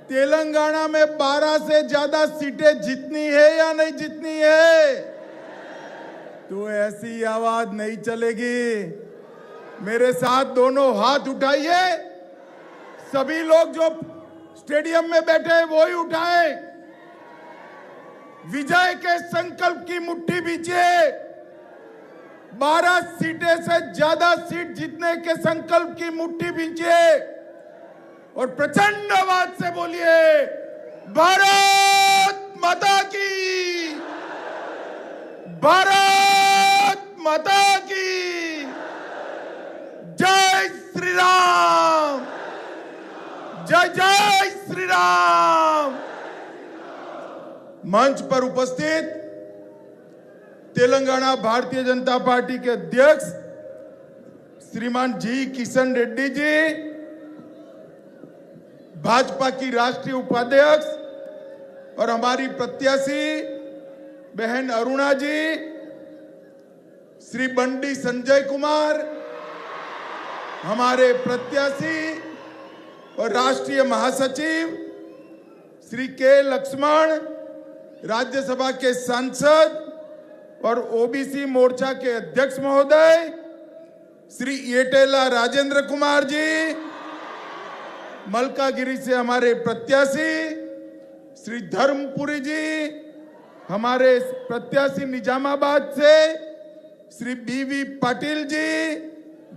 तेलंगाना में 12 से ज्यादा सीटें जीतनी है या नहीं जीतनी है? तो ऐसी आवाज नहीं चलेगी। मेरे साथ दोनों हाथ उठाइए। सभी लोग जो स्टेडियम में बैठे हैं वो ही उठाए। विजय के संकल्प की मुट्ठी बीजिए। 12 सीटें से ज्यादा सीट जीतने के संकल्प की मुट्ठी बीजिए और प्रचंड आवाज से बोलिए, भारत माता की, भारत माता की, जय श्री राम, जय जय श्री राम। मंच पर उपस्थित तेलंगाना भारतीय जनता पार्टी के अध्यक्ष श्रीमान जी किशन रेड्डी जी, भाजपा की राष्ट्रीय उपाध्यक्ष और हमारी प्रत्याशी बहन अरुणा जी, श्री बंडी संजय कुमार, हमारे प्रत्याशी और राष्ट्रीय महासचिव श्री के लक्ष्मण, राज्यसभा के सांसद और ओबीसी मोर्चा के अध्यक्ष महोदय श्री येटेला राजेंद्र कुमार जी, मलकागिरी से हमारे प्रत्याशी श्री धर्मपुरी जी, हमारे प्रत्याशी निजामाबाद से श्री बीवी पाटिल जी,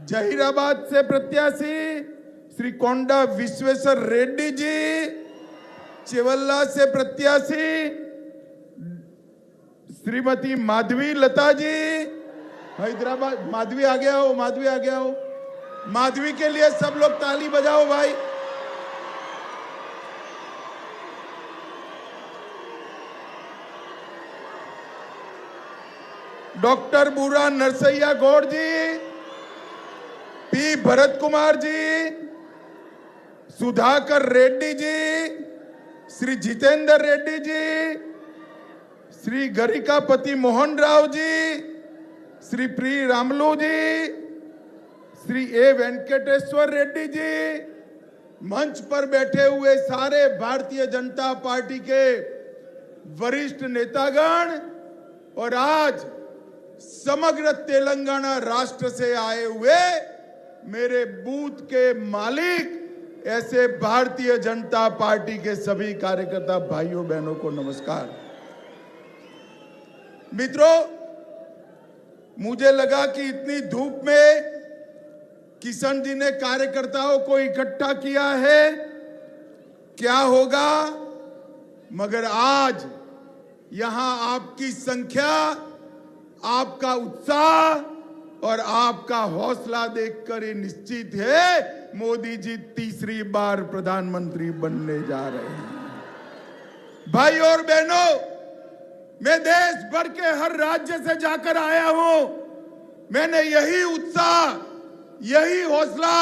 जहीराबाद से प्रत्याशी श्री कोंडा विश्वेश्वर रेड्डी जी, चेवल्ला से प्रत्याशी श्रीमती माधवी लता जी, हैदराबाद। माधवी आ गया हो, माधवी आ गया हो। माधवी के लिए सब लोग ताली बजाओ भाई। डॉक्टर बुरा नरसैया गौड़ जी, पी भरत कुमार जी, सुधाकर रेड्डी जी, श्री जितेंद्र रेड्डी जी, श्री गरिकापति मोहन राव जी, श्री प्री रामलू जी, श्री ए वेंकटेश्वर रेड्डी जी, मंच पर बैठे हुए सारे भारतीय जनता पार्टी के वरिष्ठ नेतागण और आज समग्र तेलंगाना राष्ट्र से आए हुए मेरे बूथ के मालिक, ऐसे भारतीय जनता पार्टी के सभी कार्यकर्ता भाइयों बहनों को नमस्कार। मित्रों, मुझे लगा कि इतनी धूप में किशन जी ने कार्यकर्ताओं को इकट्ठा किया है, क्या होगा, मगर आज यहां आपकी संख्या, आपका उत्साह और आपका हौसला देखकर ये निश्चित है मोदी जी तीसरी बार प्रधानमंत्री बनने जा रहे हैं। भाई और बहनों, मैं देश भर के हर राज्य से जाकर आया हूं। मैंने यही उत्साह, यही हौसला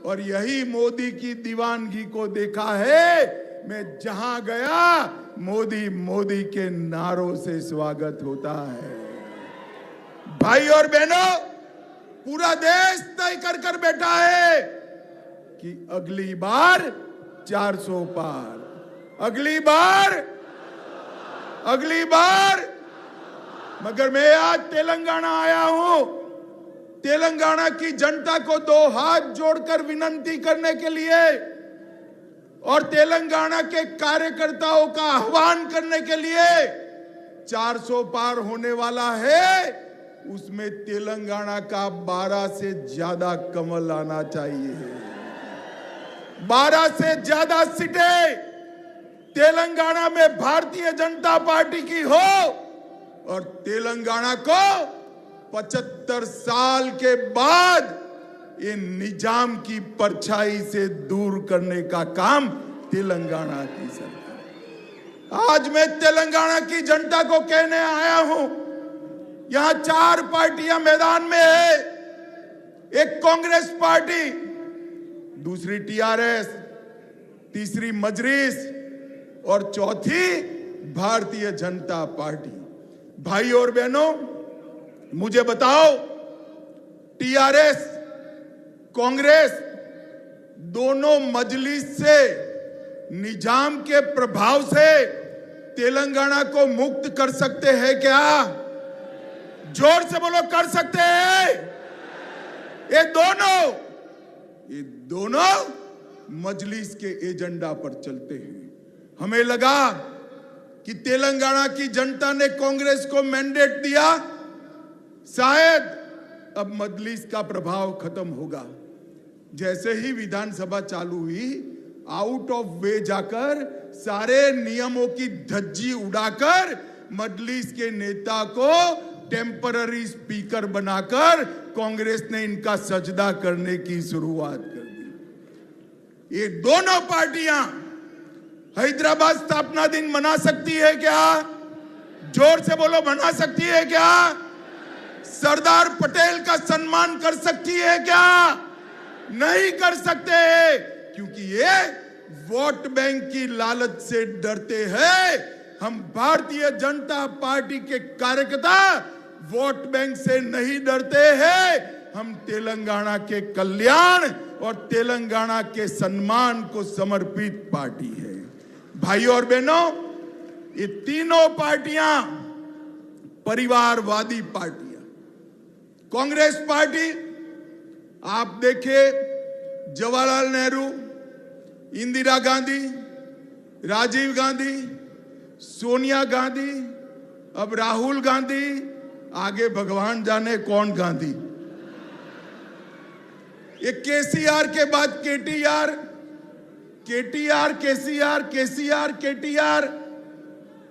और यही मोदी की दीवानगी को देखा है। मैं जहां गया मोदी मोदी के नारों से स्वागत होता है। भाई और बहनों, पूरा देश तय कर कर बैठा है कि अगली बार 400 पार, अगली बार। मगर मैं आज तेलंगाना आया हूं, तेलंगाना की जनता को 2 हाथ जोड़कर विनंती करने के लिए और तेलंगाना के कार्यकर्ताओं का आह्वान करने के लिए। 400 पार होने वाला है, उसमें तेलंगाना का 12 से ज्यादा कमल आना चाहिए। 12 से ज्यादा सीटें तेलंगाना में भारतीय जनता पार्टी की हो और तेलंगाना को 75 साल के बाद इन निजाम की परछाई से दूर करने का काम तेलंगाना की सरकार। आज मैं तेलंगाना की जनता को कहने आया हूं, यहां 4 पार्टियां मैदान में है। एक कांग्रेस पार्टी, दूसरी टीआरएस, तीसरी मजलिस और चौथी भारतीय जनता पार्टी। भाई और बहनों, मुझे बताओ, टीआरएस, कांग्रेस दोनों मजलिस से निजाम के प्रभाव से तेलंगाना को मुक्त कर सकते हैं क्या? जोर से बोलो, कर सकते हैं? ये दोनों मजलिस के एजेंडा पर चलते हैं। हमें लगा कि तेलंगाना की जनता ने कांग्रेस को मैंडेट दिया, शायद अब मजलिस का प्रभाव खत्म होगा। जैसे ही विधानसभा चालू हुई, आउट ऑफ वे जाकर सारे नियमों की धज्जी उड़ाकर मजलिस के नेता को टेम्पररी स्पीकर बनाकर कांग्रेस ने इनका सजदा करने की शुरुआत कर दी। ये दोनों पार्टियां हैदराबाद स्थापना दिन मना सकती है क्या? जोर से बोलो, मना सकती है क्या? सरदार पटेल का सम्मान कर सकती है क्या? नहीं कर सकते, क्योंकि ये वोट बैंक की लालच से डरते हैं। हम भारतीय जनता पार्टी के कार्यकर्ता वोट बैंक से नहीं डरते हैं। हम तेलंगाना के कल्याण और तेलंगाना के सम्मान को समर्पित पार्टी है। भाइयों और बहनों, ये तीनों पार्टियां परिवारवादी पार्टियां। कांग्रेस पार्टी, आप देखिए, जवाहरलाल नेहरू, इंदिरा गांधी, राजीव गांधी, सोनिया गांधी, अब राहुल गांधी, आगे भगवान जाने कौन गांधी। ये केसीआर के बाद KTR, KTR KCR, KCR KTR,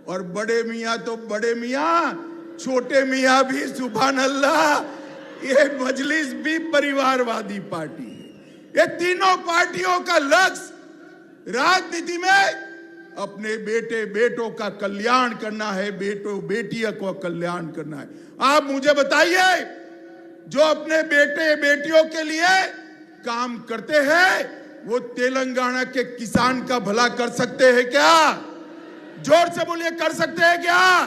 और बड़े मियां तो बड़े मियां, छोटे मियां भी सुभान अल्लाह। ये मजलिस भी परिवारवादी पार्टी है। ये तीनों पार्टियों का लक्ष्य राजनीति में अपने बेटे बेटों का कल्याण करना है, बेटों बेटियों को कल्याण करना है। आप मुझे बताइए, जो अपने बेटे बेटियों के लिए काम करते हैं, वो तेलंगाना के किसान का भला कर सकते हैं क्या? जोर से बोलिए, कर सकते हैं क्या?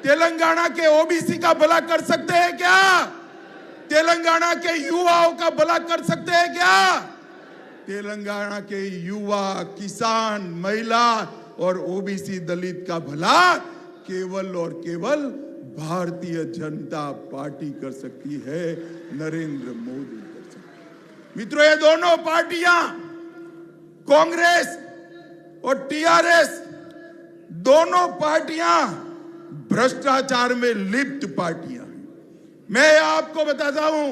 तेलंगाना के ओबीसी का भला कर सकते हैं क्या? तेलंगाना के युवाओं का भला कर सकते हैं क्या? तेलंगाना के युवा, किसान, महिला और ओबीसी दलित का भला केवल और केवल भारतीय जनता पार्टी कर सकती है, नरेंद्र मोदी कर सकती है। मित्रों, ये दोनों पार्टियां, कांग्रेस और टीआरएस, दोनों पार्टियां भ्रष्टाचार में लिप्त पार्टियां हैं। मैं आपको बताता हूं,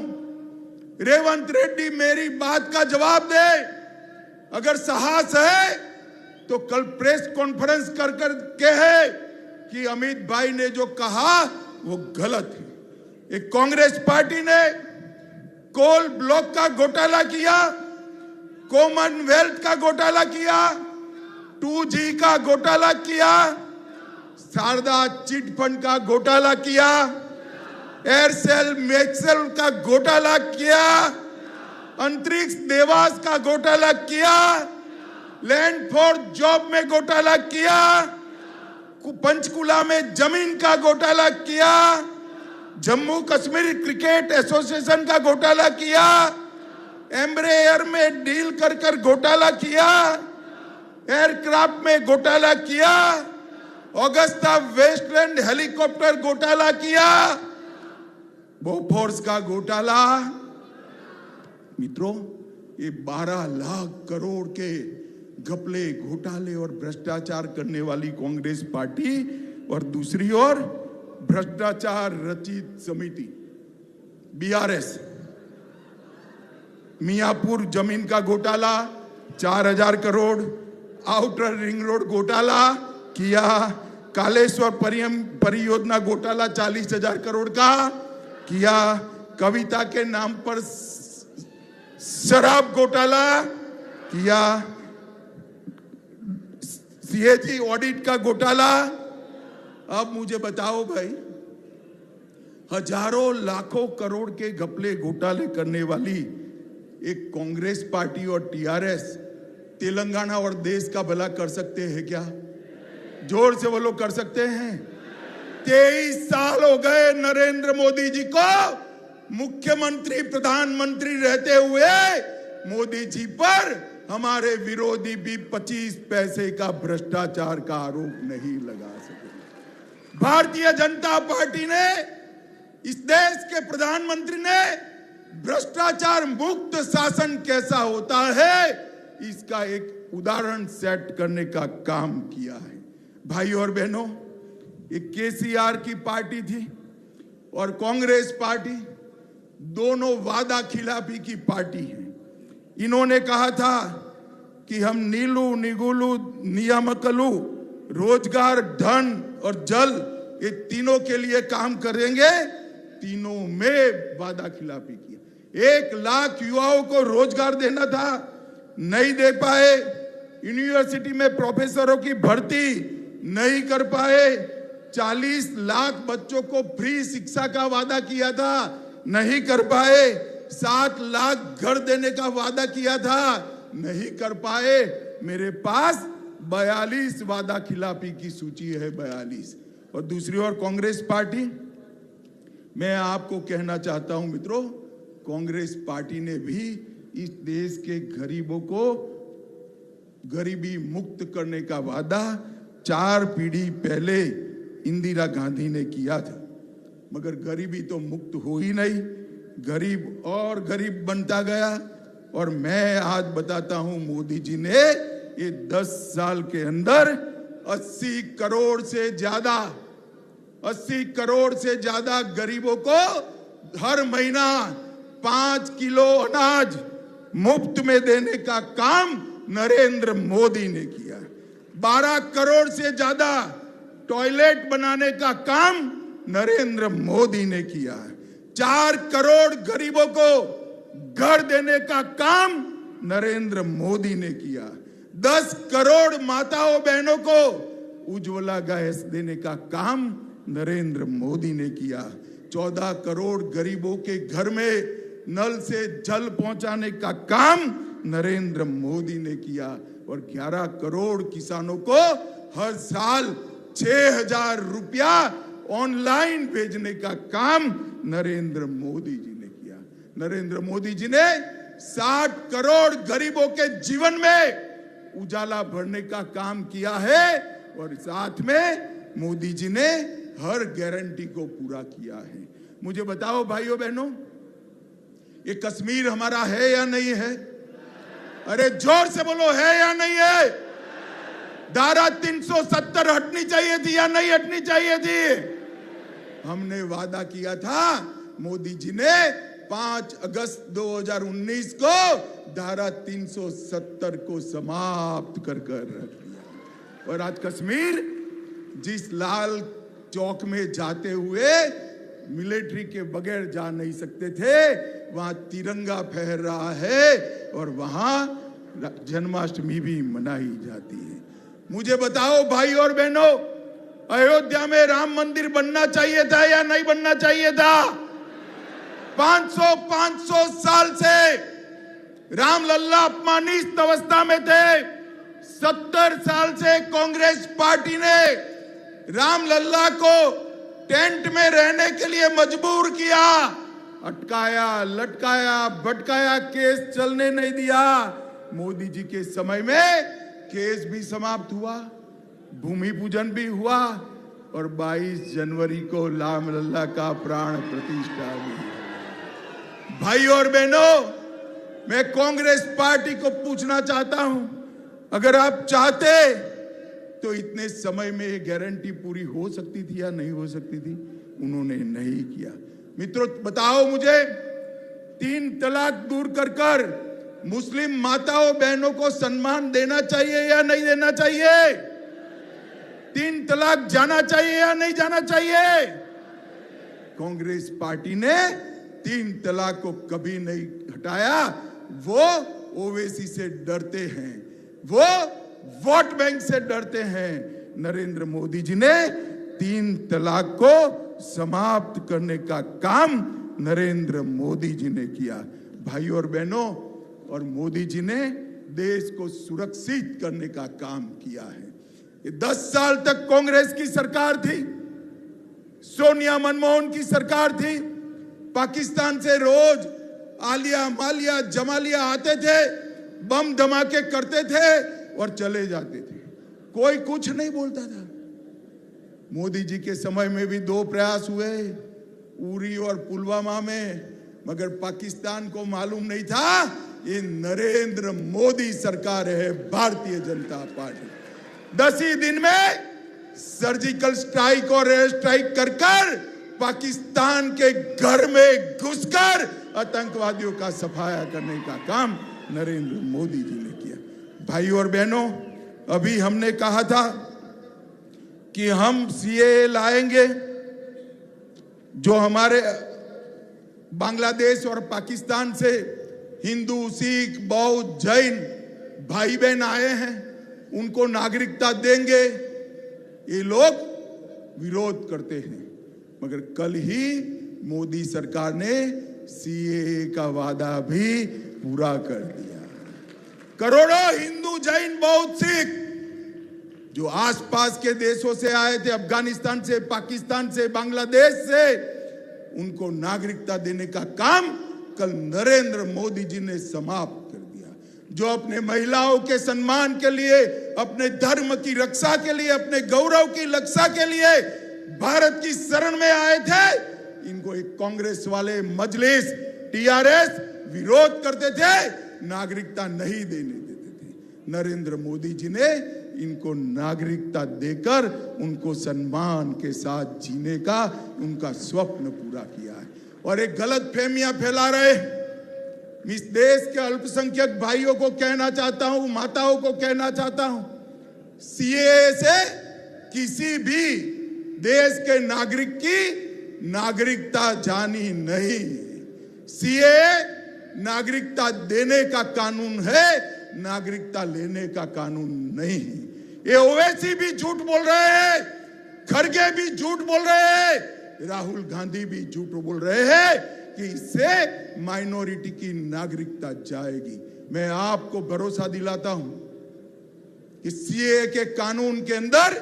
रेवंत रेड्डी मेरी बात का जवाब दे। अगर साहस है तो कल प्रेस कॉन्फ्रेंस कर कहे कि अमित भाई ने जो कहा वो गलत है। एक कांग्रेस पार्टी ने कोल ब्लॉक का घोटाला किया, कॉमनवेल्थ का घोटाला किया, 2G का घोटाला किया, शारदा चिट फंड का घोटाला किया, एयरसेल मैक्सेल का घोटाला किया, अंतरिक्ष देवास का घोटाला किया, लैंड फॉर जॉब में घोटाला किया, पंचकुला में जमीन का घोटाला किया, जम्मू कश्मीर क्रिकेट एसोसिएशन का घोटाला किया, एम्ब्रेयर में डील कर घोटाला किया, एयरक्राफ्ट में घोटाला किया, ऑगस्टा वेस्टलैंड हेलीकॉप्टर घोटाला किया, बोफोर्स का घोटाला। मित्रों, ये 12 लाख करोड़ के घपले, घोटाले और भ्रष्टाचार करने वाली कांग्रेस पार्टी, और दूसरी ओर भ्रष्टाचार रचित समिति बीआरएस, मियापुर जमीन का घोटाला 4000 करोड़, आउटर रिंग रोड घोटाला किया, कालेश्वर परियोजना घोटाला 40,000 करोड़ का किया, कविता के नाम पर शराब घोटाला किया, सीएजी ऑडिट का घोटाला। अब मुझे बताओ भाई, हजारों लाखों करोड़ के घपले घोटाले करने वाली एक कांग्रेस पार्टी और टीआरएस तेलंगाना और देश का भला कर सकते हैं क्या? जोर से वो लोग कर सकते हैं? 23 साल हो गए नरेंद्र मोदी जी को मुख्यमंत्री प्रधानमंत्री रहते हुए। मोदी जी पर हमारे विरोधी भी 25 पैसे का भ्रष्टाचार का आरोप नहीं लगा सके। भारतीय जनता पार्टी ने, इस देश के प्रधानमंत्री ने भ्रष्टाचार मुक्त शासन कैसा होता है इसका एक उदाहरण सेट करने का काम किया है। भाई और बहनों, एक केसीआर की पार्टी थी और कांग्रेस पार्टी, दोनों वादा खिलाफी की पार्टी है। इन्होंने कहा था कि हम नीलू निगुलू नियामकलू, रोजगार, धन और जल, ये तीनों के लिए काम करेंगे। तीनों में वादा खिलाफी किया। 1 लाख युवाओं को रोजगार देना था, नहीं दे पाए। यूनिवर्सिटी में प्रोफेसरों की भर्ती नहीं कर पाए। 40 लाख बच्चों को फ्री शिक्षा का वादा किया था, नहीं कर पाए। 7 लाख घर देने का वादा किया था, नहीं कर पाए। मेरे पास 42 वादा खिलाफी की सूची है, 42। और दूसरी ओर कांग्रेस पार्टी, मैं आपको कहना चाहता हूं मित्रों, कांग्रेस पार्टी ने भी इस देश के गरीबों को गरीबी मुक्त करने का वादा 4 पीढ़ी पहले इंदिरा गांधी ने किया था, मगर गरीबी तो मुक्त हो ही नहीं, गरीब और गरीब बनता गया। और मैं आज बताता हूं, मोदी जी ने ये 10 साल के अंदर 80 करोड़ से ज्यादा गरीबों को हर महीना 5 किलो अनाज मुफ्त में देने का काम नरेंद्र मोदी ने किया। 12 करोड़ से ज्यादा टॉयलेट बनाने का काम नरेंद्र मोदी ने किया। 4 करोड़ गरीबों को घर देने का काम नरेंद्र मोदी ने किया। 10 करोड़ माताओं बहनों को उज्ज्वला गैस देने का काम नरेंद्र मोदी ने किया। 14 करोड़ गरीबों के घर में नल से जल पहुंचाने का काम नरेंद्र मोदी ने किया। और 11 करोड़ किसानों को हर साल 6,000 रुपया ऑनलाइन भेजने का काम नरेंद्र मोदी जी ने किया। नरेंद्र मोदी जी ने 60 करोड़ गरीबों के जीवन में उजाला भरने का काम किया है। और साथ में मोदी जी ने हर गारंटी को पूरा किया है। मुझे बताओ भाइयों बहनों, ये कश्मीर हमारा है या नहीं है? अरे जोर से बोलो, है या नहीं है? धारा 370 हटनी चाहिए थी या नहीं हटनी चाहिए थी? हमने वादा किया था, मोदी जी ने 5 अगस्त 2019 को धारा 370 को समाप्त कर रख दिया। और आज कश्मीर, जिस लाल चौक में जाते हुए मिलिट्री के बगैर जा नहीं सकते थे, वहां तिरंगा फहर रहा है और वहां जन्माष्टमी भी मनाई जाती है। मुझे बताओ भाई और बहनों, अयोध्या में राम मंदिर बनना चाहिए था या नहीं बनना चाहिए था? 500 साल से रामलल्ला अपमानित अवस्था में थे। 70 साल से कांग्रेस पार्टी ने रामलल्ला को टेंट में रहने के लिए मजबूर किया, अटकाया, लटकाया, भटकाया, केस चलने नहीं दिया। मोदी जी के समय में केस भी समाप्त हुआ, भूमि पूजन भी हुआ और 22 जनवरी को रामलल्ला का प्राण प्रतिष्ठा भी हुआ। भाई और बहनों, मैं कांग्रेस पार्टी को पूछना चाहता हूं, अगर आप चाहते तो इतने समय में ये गारंटी पूरी हो सकती थी या नहीं हो सकती थी? उन्होंने नहीं किया। मित्रों बताओ मुझे, 3 तलाक दूर कर मुस्लिम माताओं बहनों को सम्मान देना चाहिए या नहीं देना चाहिए? 3 तलाक जाना चाहिए या नहीं जाना चाहिए? कांग्रेस पार्टी ने 3 तलाक को कभी नहीं हटाया। वो ओवैसी से डरते हैं, वो वोट बैंक से डरते हैं। नरेंद्र मोदी जी ने 3 तलाक को समाप्त करने का काम नरेंद्र मोदी जी ने किया। भाई और बहनों, और मोदी जी ने देश को सुरक्षित करने का काम किया है। ये 10 साल तक कांग्रेस की सरकार थी, सोनिया मनमोहन की सरकार थी। पाकिस्तान से रोज आलिया, मालिया, जमालिया आते थे बम धमाके करते थे और चले जाते थे, कोई कुछ नहीं बोलता था। मोदी जी के समय में भी 2 प्रयास हुए, उरी और पुलवामा में, मगर पाकिस्तान को मालूम नहीं था ये नरेंद्र मोदी सरकार है, भारतीय जनता पार्टी। 10 ही दिन में सर्जिकल स्ट्राइक और एयर स्ट्राइक कर पाकिस्तान के घर में घुसकर आतंकवादियों का सफाया करने का काम नरेंद्र मोदी जी ने किया। भाई और बहनों, अभी हमने कहा था कि हम सीएए लाएंगे, जो हमारे बांग्लादेश और पाकिस्तान से हिंदू, सिख, बौद्ध, जैन भाई बहन आए हैं, उनको नागरिकता देंगे। ये लोग विरोध करते हैं, मगर कल ही मोदी सरकार ने सीएए का वादा भी पूरा कर दिया। करोड़ों हिंदू, जैन, बौद्ध, सिख जो आसपास के देशों से आए थे, अफगानिस्तान से, पाकिस्तान से, बांग्लादेश से, उनको नागरिकता देने का काम कल नरेंद्र मोदी जी ने समाप्त कर दिया। जो अपने महिलाओं के सम्मान के लिए, अपने धर्म की रक्षा के लिए, अपने गौरव की रक्षा के लिए भारत की शरण में आए थे, इनको एक कांग्रेस वाले मजलिस, टीआरएस विरोध करते थे, नागरिकता नहीं देने देते थे। नरेंद्र मोदी जी ने इनको नागरिकता देकर उनको सम्मान के साथ जीने का उनका स्वप्न पूरा किया है। और एक गलत फहमियां फैला रहे, इस देश के अल्पसंख्यक भाइयों को कहना चाहता हूं, माताओं को कहना चाहता हूं, सीएए से किसी भी देश के नागरिक की नागरिकता जानी नहीं। सीएए नागरिकता देने का कानून है, नागरिकता लेने का कानून नहीं। ये ओवैसी भी झूठ बोल रहे हैं, खड़गे भी झूठ बोल रहे हैं, राहुल गांधी भी झूठ बोल रहे हैं कि इससे माइनॉरिटी की नागरिकता जाएगी। मैं आपको भरोसा दिलाता हूं कि सीएए के कानून के अंदर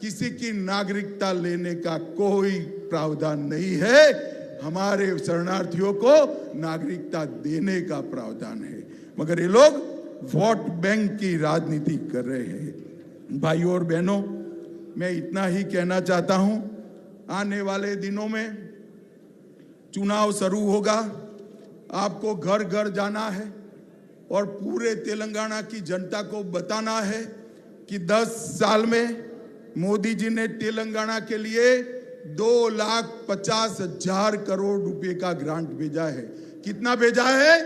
किसी की नागरिकता लेने का कोई प्रावधान नहीं है। हमारे शरणार्थियों को नागरिकता देने का प्रावधान है, मगर ये लोग वोट बैंक की राजनीति कर रहे हैं। भाइयों और बहनों, मैं इतना ही कहना चाहता हूं, आने वाले दिनों में चुनाव शुरू होगा, आपको घर घर जाना है और पूरे तेलंगाना की जनता को बताना है कि 10 साल में मोदी जी ने तेलंगाना के लिए 2,50,000 करोड़ रुपए का ग्रांट भेजा है। कितना भेजा है?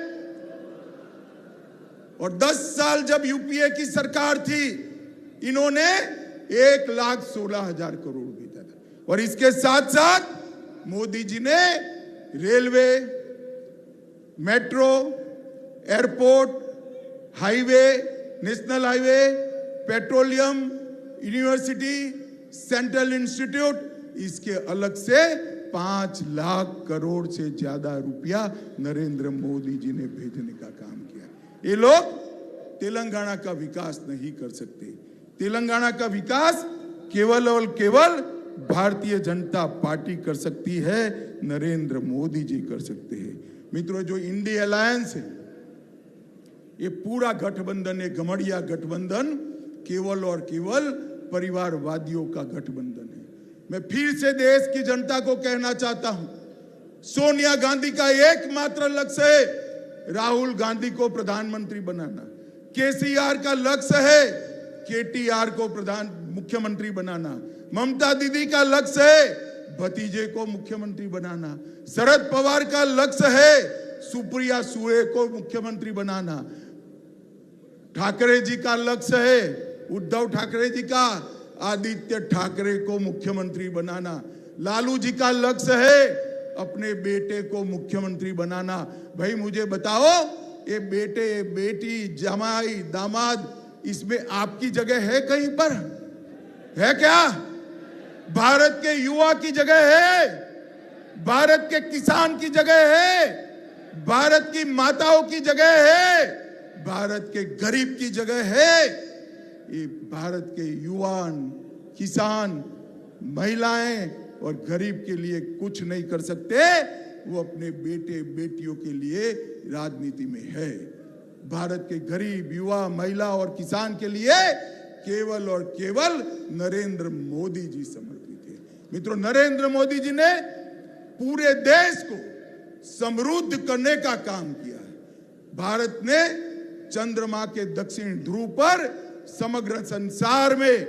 और 10 साल जब यूपीए की सरकार थी, इन्होंने 1,16,000 करोड़ भेजा था। और इसके साथ साथ मोदी जी ने railway, metro, airport, highway, national highway, petroleum, university, central institute, इसके अलग से 5 लाख करोड़ से ज्यादा रुपया नरेंद्र मोदी जी ने भेजने का काम किया। ये लोग तेलंगाना का विकास नहीं कर सकते। तेलंगाना का विकास केवल और केवल भारतीय जनता पार्टी कर सकती है, नरेंद्र मोदी जी कर सकते हैं। मित्रों, जो इंडिया अलायंस है, ये पूरा गठबंधन है, गमड़िया गठबंधन, केवल और केवल परिवारवादियों का गठबंधन है। मैं फिर से देश की जनता को कहना चाहता हूं, सोनिया गांधी का एकमात्र लक्ष्य है राहुल गांधी को प्रधानमंत्री बनाना। केसीआर का लक्ष्य है केटीआर को मुख्यमंत्री बनाना। ममता दीदी का लक्ष्य है भतीजे को मुख्यमंत्री बनाना। शरद पवार का लक्ष्य है सुप्रिया सुळे को मुख्यमंत्री बनाना। ठाकरे जी का लक्ष्य है, उद्धव ठाकरे जी का, आदित्य ठाकरे को मुख्यमंत्री बनाना। लालू जी का लक्ष्य है अपने बेटे को मुख्यमंत्री बनाना। भाई मुझे बताओ, ये बेटे, बेटी, जमाई, दामाद, इसमें आपकी जगह है? कहीं पर है क्या? भारत के युवा की जगह है, भारत के किसान की जगह है, भारत की माताओं की जगह है, भारत के गरीब की जगह है। ये भारत के युवान, किसान, महिलाएं और गरीब के लिए कुछ नहीं कर सकते, वो अपने बेटे बेटियों के लिए राजनीति में है। भारत के गरीब, युवा, महिला और किसान के लिए केवल और केवल नरेंद्र मोदी जी समर्पित है। मित्रों, नरेंद्र मोदी जी ने पूरे देश को समृद्ध करने का काम किया है। भारत ने चंद्रमा के दक्षिण ध्रुव पर समग्र संसार में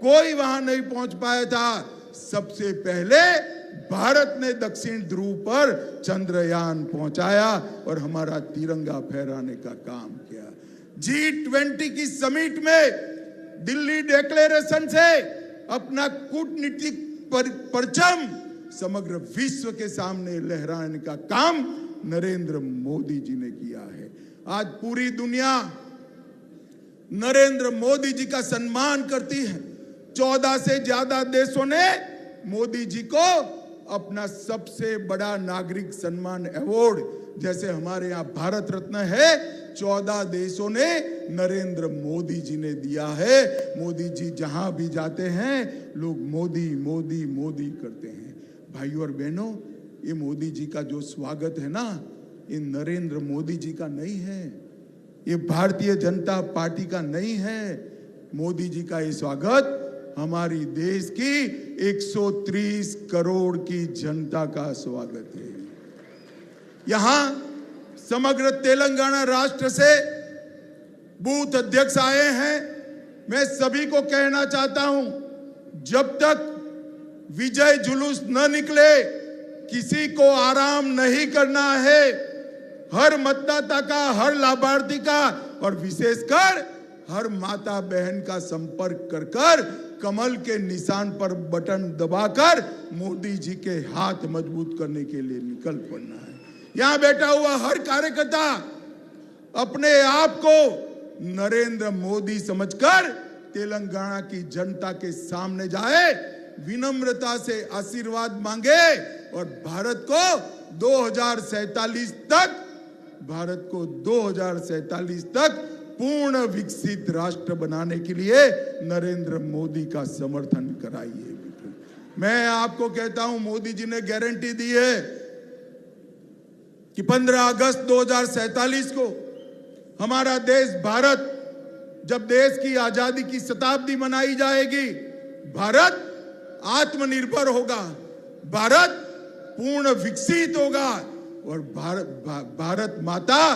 कोई वहां नहीं पहुंच पाया था। सबसे पहले भारत ने दक्षिण ध्रुव पर चंद्रयान पहुंचाया और हमारा तिरंगा फहराने का काम किया। G20 की समिट में दिल्ली डिक्लेरेशन से अपना कूटनीतिक परचम समग्र विश्व के सामने लहराने का काम नरेंद्र मोदी जी ने किया है। आज पूरी दुनिया नरेंद्र मोदी जी का सम्मान करती है। 14 से ज्यादा देशों ने मोदी जी को अपना सबसे बड़ा नागरिक सम्मान अवार्ड, जैसे हमारे यहाँ भारत रत्न है, 14 देशों ने नरेंद्र मोदी जी ने दिया है। मोदी जी जहां भी जाते हैं लोग मोदी मोदी मोदी करते हैं। भाइयों और बहनों, ये मोदी जी का जो स्वागत है ना, ये नरेंद्र मोदी जी का नहीं है, ये भारतीय जनता पार्टी का नहीं है। मोदी जी का ये स्वागत हमारी देश की 130 करोड़ की जनता का स्वागत है। यहां समग्र तेलंगाना राष्ट्र से बूथ अध्यक्ष आए हैं। मैं सभी को कहना चाहता हूं, जब तक विजय जुलूस न निकले किसी को आराम नहीं करना है। हर मतदाता का, हर लाभार्थी का और विशेषकर हर माता बहन का संपर्क कर कमल के निशान पर बटन दबाकर मोदी जी के हाथ मजबूत करने के लिए निकल पड़ना है। यहां बैठा हुआ हर कार्यकर्ता अपने आप को नरेंद्र मोदी समझकर तेलंगाना की जनता के सामने जाए, विनम्रता से आशीर्वाद मांगे और भारत को 2047 तक पूर्ण विकसित राष्ट्र बनाने के लिए नरेंद्र मोदी का समर्थन कराइए। मैं आपको कहता हूं, मोदी जी ने गारंटी दी है कि 15 अगस्त 2047 को हमारा देश भारत, जब देश की आजादी की शताब्दी मनाई जाएगी, भारत आत्मनिर्भर होगा, भारत पूर्ण विकसित होगा और भारत माता